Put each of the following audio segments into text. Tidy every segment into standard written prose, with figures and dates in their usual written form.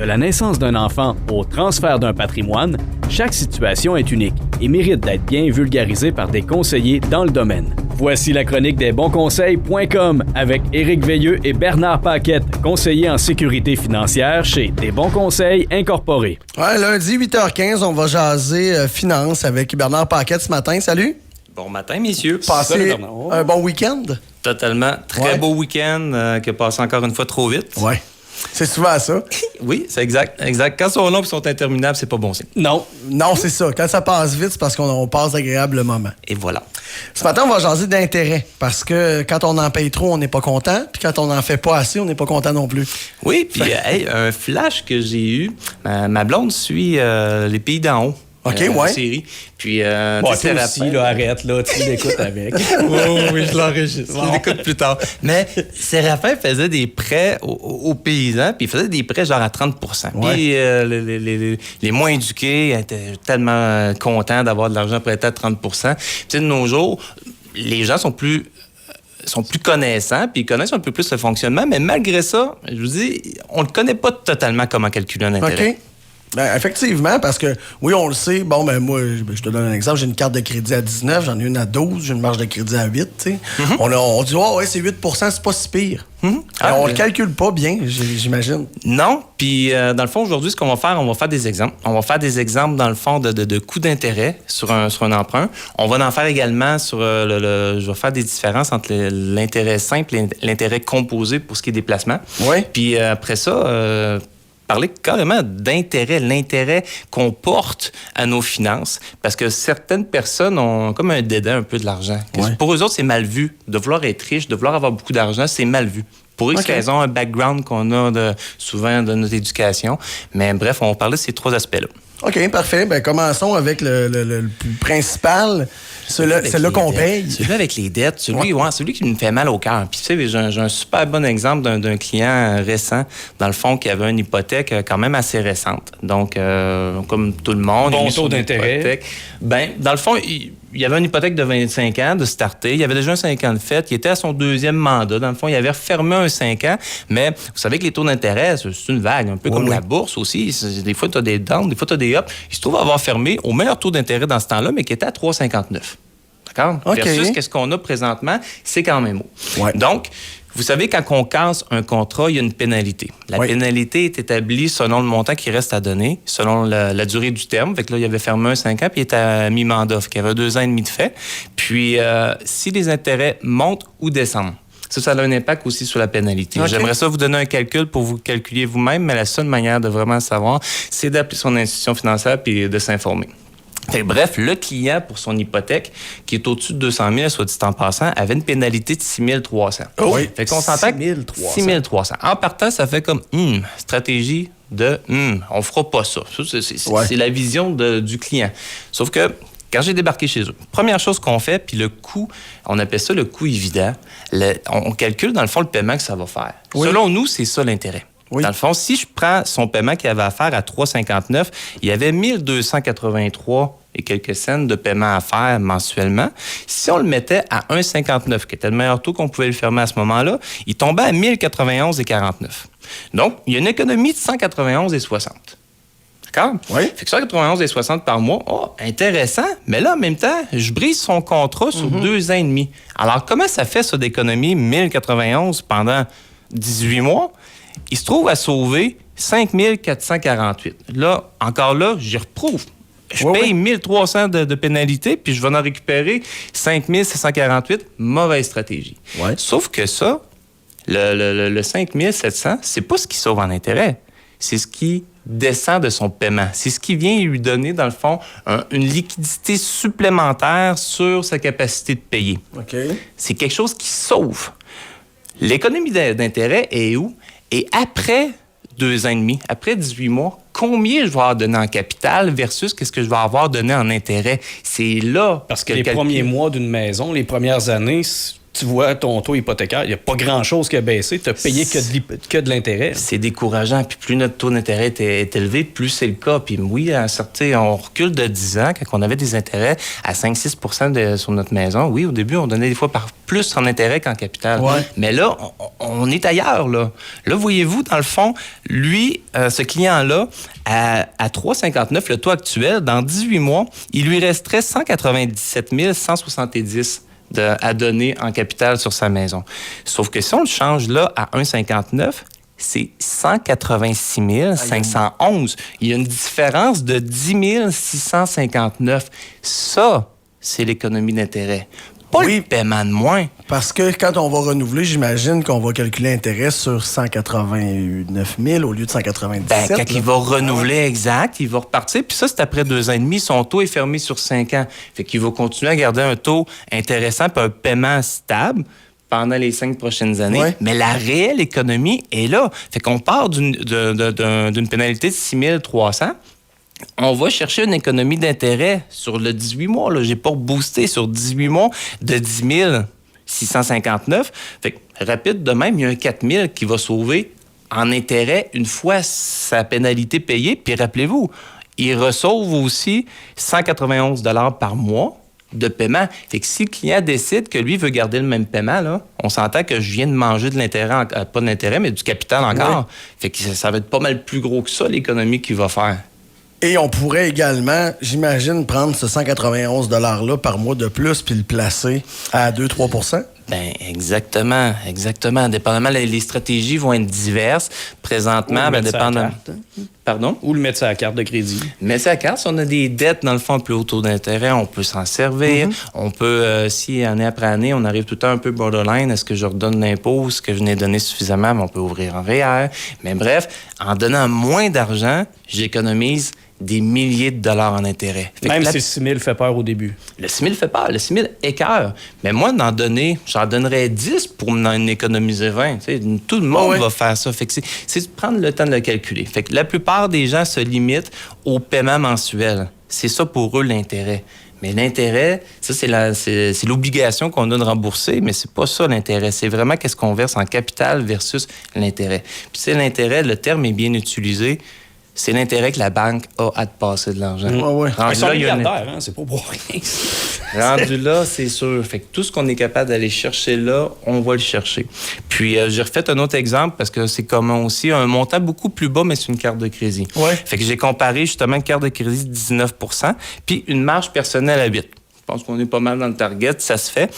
De la naissance d'un enfant au transfert d'un patrimoine, chaque situation est unique et mérite d'être bien vulgarisée par des conseillers dans le domaine. Voici la chronique des bonsconseils.com avec Éric Veilleux et Bernard Paquette, conseillers en sécurité financière chez Des Bons Conseils Incorporés. Ouais, lundi, 8h15, on va jaser finance avec Bernard Paquette ce matin. Salut! Bon matin, messieurs. Passez un bon week-end? Totalement. Très beau week-end qui a passé encore une fois trop vite. Ouais. C'est souvent ça. Oui, c'est exact. Quand ils sont longs et sont interminables, c'est pas bon signe. Non, c'est ça. Quand ça passe vite, c'est parce qu'on passe d'agréables moments. Et voilà. Ce matin, on va jaser d'intérêt. Parce que quand on en paye trop, on n'est pas content. Puis quand on n'en fait pas assez, on n'est pas content non plus. Oui, puis un flash que j'ai eu. Ma blonde suit Les Pays d'en haut. OK, La série. Puis, toi aussi, là, arrête, là, tu l'écoutes avec. Oui, je l'enregistre. Je l'écoute plus tard. Mais Séraphin faisait des prêts aux paysans, puis il faisait des prêts genre à 30 %. Ouais. Puis les moins éduqués étaient tellement contents d'avoir de l'argent prêté à 30 %. Puis de nos jours, les gens sont plus connaissants, puis ils connaissent un peu plus le fonctionnement, mais malgré ça, je vous dis, on ne connaît pas totalement comment calculer un intérêt. OK. Ben, effectivement, parce que, oui, on le sait. Bon, ben moi, je te donne un exemple. J'ai une carte de crédit à 19, j'en ai une à 12, j'ai une marge de crédit à 8, tu sais. On dit, ouais, c'est 8 %, c'est pas si pire. On le calcule pas bien, j'imagine. Non, puis dans le fond, aujourd'hui, ce qu'on va faire, on va faire des exemples. On va faire des exemples, dans le fond, de coûts d'intérêt sur un emprunt. On va en faire également sur je vais faire des différences entre l'intérêt simple et l'intérêt composé pour ce qui est des placements. Oui. Puis après ça, parler carrément d'intérêt, l'intérêt qu'on porte à nos finances, parce que certaines personnes ont comme un dédain un peu de l'argent. Ouais. Pour eux autres, c'est mal vu. De vouloir être riche, de vouloir avoir beaucoup d'argent, c'est mal vu. Pour X raisons, un background qu'on a souvent de notre éducation. Mais bref, on va parler de ces trois aspects-là. OK, parfait. Ben, commençons avec le plus principal, celui-là qu'on paye. Celui avec les dettes, celui qui me fait mal au cœur. Puis, tu sais, j'ai un super bon exemple d'un client récent, dans le fond, qui avait une hypothèque quand même assez récente. Donc, comme tout le monde... Bon taux d'intérêt. Ben, dans le fond, il y avait une hypothèque de 25 ans de starter. Il y avait déjà un 5 ans de fait. Il était à son deuxième mandat. Dans le fond, il avait refermé un 5 ans. Mais vous savez que les taux d'intérêt, c'est une vague, un peu comme la bourse aussi. Des fois, tu as des downs, des fois, tu as des ups. Il se trouve avoir fermé au meilleur taux d'intérêt dans ce temps-là, mais qui était à 3,59. D'accord? Okay. Versus qu'est-ce qu'on a présentement, c'est quand même haut. Ouais. Donc, vous savez, quand on casse un contrat, il y a une pénalité. La pénalité est établie selon le montant qui reste à donner, selon la durée du terme. Fait que là, il avait fermé un 5 ans, puis il était à mi-mandat. Fait qu'il y avait 2 ans et demi de fait. Puis, si les intérêts montent ou descendent, ça a un impact aussi sur la pénalité. Okay. J'aimerais ça vous donner un calcul pour vous calculer vous-même, mais la seule manière de vraiment le savoir, c'est d'appeler son institution financière puis de s'informer. Fait, bref, le client, pour son hypothèque, qui est au-dessus de 200 000, soit dit en passant, avait une pénalité de 6 300. Oui. Fait qu'on s'entend 6 300. En partant, ça fait comme stratégie de on fera pas ça. C'est la vision du client. Sauf que quand j'ai débarqué chez eux, première chose qu'on fait, puis le coût, on appelle ça le coût évident, on calcule dans le fond le paiement que ça va faire. Oui. Selon nous, c'est ça l'intérêt. Oui. Dans le fond, si je prends son paiement qu'il avait à faire à 3,59, il y avait 1283 et quelques cents de paiement à faire mensuellement. Si on le mettait à 1,59, qui était le meilleur taux qu'on pouvait le fermer à ce moment-là, il tombait à 1091,49. Donc, il y a une économie de 191,60. D'accord? Oui. Fait que 191,60 par mois, intéressant, mais là, en même temps, je brise son contrat sur 2 ans et demi. Alors, comment ça fait, ça, d'économie 1091 pendant 18 mois? Il se trouve à sauver 5 448. Là, encore là, j'y reprouve. Je paye 1 300 de pénalité, puis je vais en récupérer 5 748. Mauvaise stratégie. Ouais. Sauf que ça, le 5 700, c'est pas ce qui sauve en intérêt. C'est ce qui descend de son paiement. C'est ce qui vient lui donner, dans le fond, une liquidité supplémentaire sur sa capacité de payer. Okay. C'est quelque chose qui sauve. L'économie d'intérêt est où? Et après 2 ans et demi, après 18 mois, combien je vais avoir donné en capital versus qu'est-ce que je vais avoir donné en intérêt? C'est là... Parce que les premiers mois d'une maison, les premières années, tu vois ton taux hypothécaire, il n'y a pas grand-chose qui a baissé. Tu as payé que de l'intérêt. C'est décourageant. Puis plus notre taux d'intérêt est élevé, plus c'est le cas. Puis oui, on recule de 10 ans, quand on avait des intérêts à 5-6 % sur notre maison. Oui, au début, on donnait des fois plus en intérêt qu'en capital. Ouais. Mais là, on est ailleurs. Là, voyez-vous, dans le fond, lui, ce client-là, à 3,59, le taux actuel, dans 18 mois, il lui resterait 197 170 à donner en capital sur sa maison. Sauf que si on le change là à 1,59, c'est 186 511. Il y a une différence de 10 659. Ça, c'est l'économie d'intérêt. Pas le paiement de moins. Parce que quand on va renouveler, j'imagine qu'on va calculer l'intérêt sur 189 000 au lieu de 197. Quand il va renouveler, exact, il va repartir. Puis ça, c'est après 2 ans et demi. Son taux est fermé sur 5 ans. Fait qu'il va continuer à garder un taux intéressant puis un paiement stable pendant les 5 prochaines années. Ouais. Mais la réelle économie est là. Fait qu'on part d'une pénalité de 6 300. On va chercher une économie d'intérêt sur le 18 mois. Là. J'ai pas boosté sur 18 mois de 10 659. Fait que rapide de même, il y a un 4 000 qui va sauver en intérêt une fois sa pénalité payée. Puis rappelez-vous, il ressauve aussi 191 $ par mois de paiement. Fait que si le client décide que lui veut garder le même paiement, là, on s'entend que je viens de manger de l'intérêt, pas de l'intérêt, mais du capital encore. Oui. Fait que ça va être pas mal plus gros que ça, l'économie qu'il va faire. Et on pourrait également, j'imagine, prendre ce 191 $ par mois de plus puis le placer à 2-3 %. Ben exactement. Dépendamment, les stratégies vont être diverses. Présentement, dépendamment. Pardon? Ou le mettre sur la carte de crédit. Mettre sur la carte, si on a des dettes, dans le fond, plus haut taux d'intérêt, on peut s'en servir. Mm-hmm. On peut, si année après année, on arrive tout le temps un peu borderline, est-ce que je redonne l'impôt, est-ce que je n'ai donné suffisamment, mais on peut ouvrir en REER. Mais bref, en donnant moins d'argent, j'économise des milliers de dollars en intérêt. Même si le 6 000 fait peur au début. Le 6 000 fait peur. Le 6 000 écœure. Mais moi, j'en donnerais 10 pour m'en économiser 20. T'sais, tout le monde va faire ça. Fait que c'est de prendre le temps de le calculer. Fait que la plupart des gens se limitent au paiement mensuel. C'est ça pour eux l'intérêt. Mais l'intérêt, ça, c'est l'obligation qu'on a de rembourser, mais c'est pas ça l'intérêt. C'est vraiment qu'est-ce qu'on verse en capital versus l'intérêt. Puis c'est l'intérêt, le terme est bien utilisé. C'est l'intérêt que la banque a à te passer de l'argent. Ils sont milliardaires, hein? C'est pas pour rien. Rendu là, c'est sûr. Fait que tout ce qu'on est capable d'aller chercher là, on va le chercher. Puis, j'ai refait un autre exemple parce que c'est comme aussi un montant beaucoup plus bas, mais c'est une carte de crédit. Ouais. Fait que j'ai comparé justement une carte de crédit de 19 % puis une marge personnelle à 8 %. Je pense qu'on est pas mal dans le target. Ça se fait.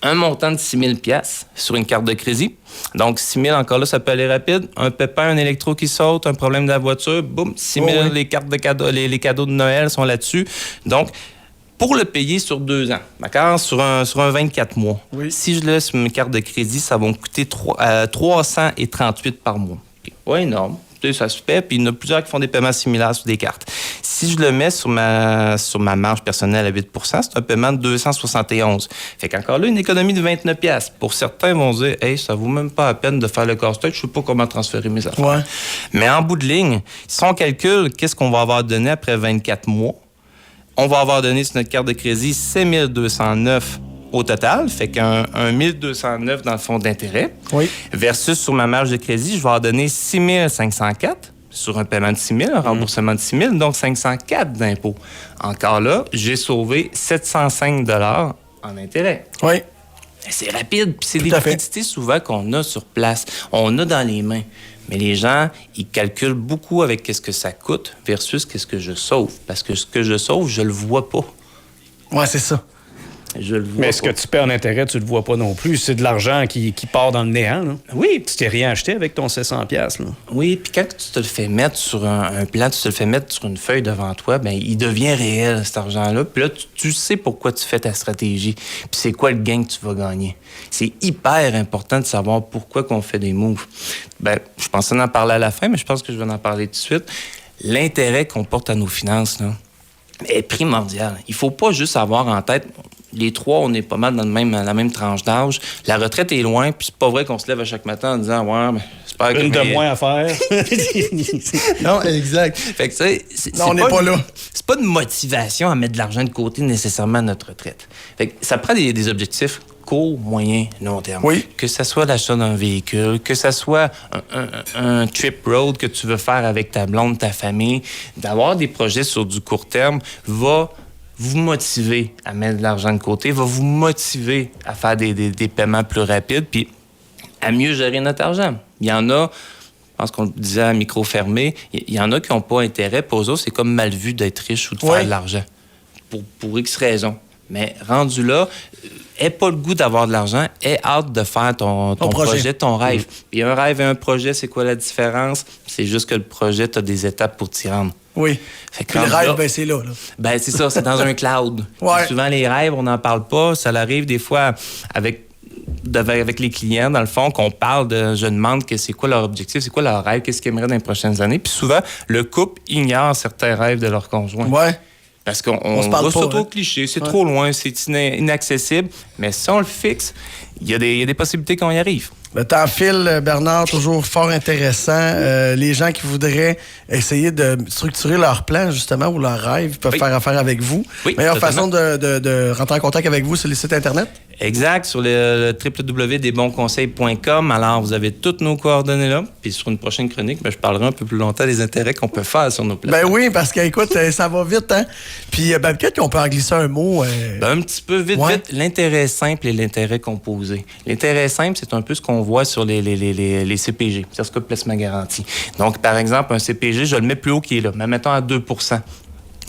Un montant de 6 000 $ sur une carte de crédit. Donc, 6 000, encore là, ça peut aller rapide. Un pépin, un électro qui saute, un problème de la voiture, boum, 6 000, les cartes de cadeaux, les cadeaux de Noël sont là-dessus. Donc, pour le payer sur 2 ans, d'accord? Sur un 24 mois. Oui. Si je le laisse sur une carte de crédit, ça va me coûter 338 par mois. Pas énorme. Ça se fait, puis il y en a plusieurs qui font des paiements similaires sur des cartes. Si je le mets sur ma marge personnelle à 8 %, c'est un paiement de 271. Fait qu'encore là, une économie de 29 $. Pour certains vont dire « Hey, ça vaut même pas la peine de faire le casse-tête, je sais pas comment transférer mes affaires. » Ouais. Mais en bout de ligne, si on calcule qu'est-ce qu'on va avoir donné après 24 mois, on va avoir donné sur notre carte de crédit 7 209 au total, fait qu'un 1 209 dans le fonds d'intérêt. Oui. Versus sur ma marge de crédit, je vais en donner 6 504 sur un paiement de 6 000, un remboursement de 6 000, donc 504 d'impôts. Encore là, j'ai sauvé 705 $ en intérêt. Oui. C'est rapide, puis c'est des liquidités souvent qu'on a sur place. On a dans les mains. Mais les gens, ils calculent beaucoup avec qu'est-ce que ça coûte versus qu'est-ce que je sauve. Parce que ce que je sauve, je le vois pas. Ouais, c'est ça. Je le vois mais ce que tu paies en intérêt, tu le vois pas non plus. C'est de l'argent qui part dans le néant. Là. Oui. Tu t'es rien acheté avec ton 700 $. Là. Oui, puis quand tu te le fais mettre sur un plan, tu te le fais mettre sur une feuille devant toi, bien, il devient réel, cet argent-là. Puis là, tu sais pourquoi tu fais ta stratégie. Puis c'est quoi le gain que tu vas gagner. C'est hyper important de savoir pourquoi qu'on fait des moves. Bien, je pensais en parler à la fin, mais je pense que je vais en parler tout de suite. L'intérêt qu'on porte à nos finances, là, est primordial. Il faut pas juste avoir en tête... Les trois, on est pas mal dans la même tranche d'âge. La retraite est loin, puis c'est pas vrai qu'on se lève à chaque matin en disant « Ouais, mais j'espère que... » Une de moins à faire. Non, exact. Fait que, on n'est pas là. C'est pas une motivation à mettre de l'argent de côté nécessairement à notre retraite. Fait que ça prend des objectifs court, moyen, long terme. Oui. Que ce soit l'achat d'un véhicule, que ce soit un trip road que tu veux faire avec ta blonde, ta famille, d'avoir des projets sur du court terme va vous motiver à mettre de l'argent de côté, va vous motiver à faire des paiements plus rapides, puis à mieux gérer notre argent. Il y en a, je pense qu'on le disait à micro fermé, il y en a qui n'ont pas intérêt, pour eux autres, c'est comme mal vu d'être riche ou de faire de l'argent, pour X raisons. Mais rendu là, aie pas le goût d'avoir de l'argent, aie hâte de faire ton projet, ton rêve. Puis un rêve et un projet, c'est quoi la différence? C'est juste que le projet, tu as des étapes pour t'y rendre. Oui. Fait que le rêve, c'est là. Ben, c'est ça, c'est dans un cloud. Souvent, les rêves, on n'en parle pas. Ça arrive des fois avec les clients, dans le fond, qu'on parle je demande que c'est quoi leur objectif, c'est quoi leur rêve, qu'est-ce qu'ils aimeraient dans les prochaines années. Puis souvent, le couple ignore certains rêves de leur conjoint. Ouais. Parce qu'on va sur trop cliché, c'est trop loin, c'est inaccessible. Mais si on le fixe, il y a des possibilités qu'on y arrive. Le temps file, Bernard, toujours fort intéressant. Les gens qui voudraient essayer de structurer leur plan, justement, ou leur rêve, peuvent faire affaire avec vous. Oui, meilleure façon de rentrer en contact avec vous, c'est le site Internet? Exact, sur le www.desbonsconseils.com. Alors, vous avez toutes nos coordonnées là. Puis sur une prochaine chronique, je parlerai un peu plus longtemps des intérêts qu'on peut faire sur nos plateformes. Ben oui, parce que, écoute, ça va vite, hein? Puis, peut-être qu'on peut en glisser un mot. Un petit peu vite. L'intérêt simple et l'intérêt composé. L'intérêt simple, c'est un peu ce qu'on voit sur les CPG, certificat de placement garanti. Donc, par exemple, un CPG, je le mets plus haut qu'il est là, mais mettons à 2 %.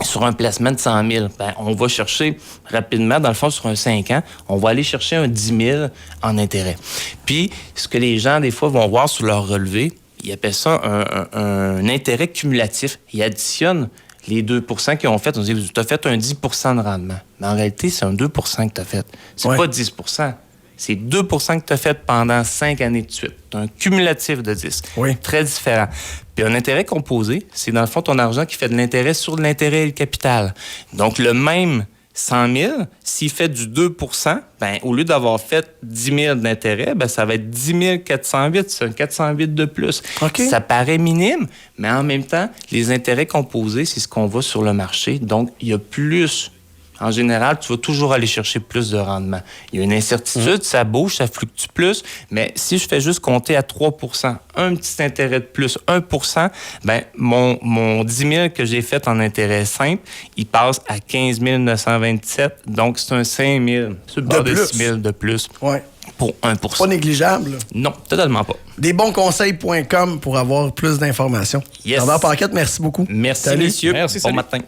Sur un placement de 100 000, on va chercher rapidement, dans le fond, sur un 5 ans, on va aller chercher un 10 000 en intérêt. Puis, ce que les gens, des fois, vont voir sur leur relevé, ils appellent ça un intérêt cumulatif. Ils additionnent les 2 % qu'ils ont fait. On dit, tu as fait un 10 % de rendement. Mais en réalité, c'est un 2 % que tu as fait. C'est pas 10 %. C'est 2 % que tu as fait pendant 5 années de suite. Tu as un cumulatif de 10. Oui. Très différent. Puis un intérêt composé, c'est dans le fond ton argent qui fait de l'intérêt sur de l'intérêt et le capital. Donc le même 100 000, s'il fait du 2 %, au lieu d'avoir fait 10 000 d'intérêt, ça va être 10 408. C'est un 408 de plus. Okay. Ça paraît minime, mais en même temps, les intérêts composés, c'est ce qu'on voit sur le marché. Donc, il y a plus. En général, tu vas toujours aller chercher plus de rendement. Il y a une incertitude, ça bouge, ça fluctue plus, mais si je fais juste compter à 3 %, un petit intérêt de plus, 1 %, mon 10 000 que j'ai fait en intérêt simple, il passe à 15 927, donc c'est un 5 000, sur le bord de 6 000 de plus. Ouais. Pour 1 %. Pas négligeable. Non, totalement pas. Desbonsconseils.com pour avoir plus d'informations. Yes. Bernard Paquette, merci beaucoup. Merci, salut. messieurs. Merci, bon salut. matin.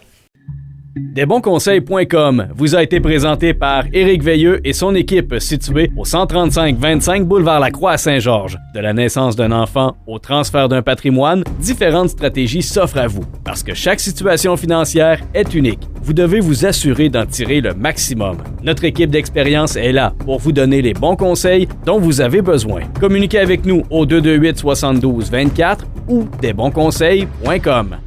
Desbonsconseils.com vous a été présenté par Éric Veilleux et son équipe située au 135-25 boulevard Lacroix à Saint-Georges. De la naissance d'un enfant au transfert d'un patrimoine, différentes stratégies s'offrent à vous. Parce que chaque situation financière est unique, vous devez vous assurer d'en tirer le maximum. Notre équipe d'expérience est là pour vous donner les bons conseils dont vous avez besoin. Communiquez avec nous au 228-72-24 ou desbonsconseils.com.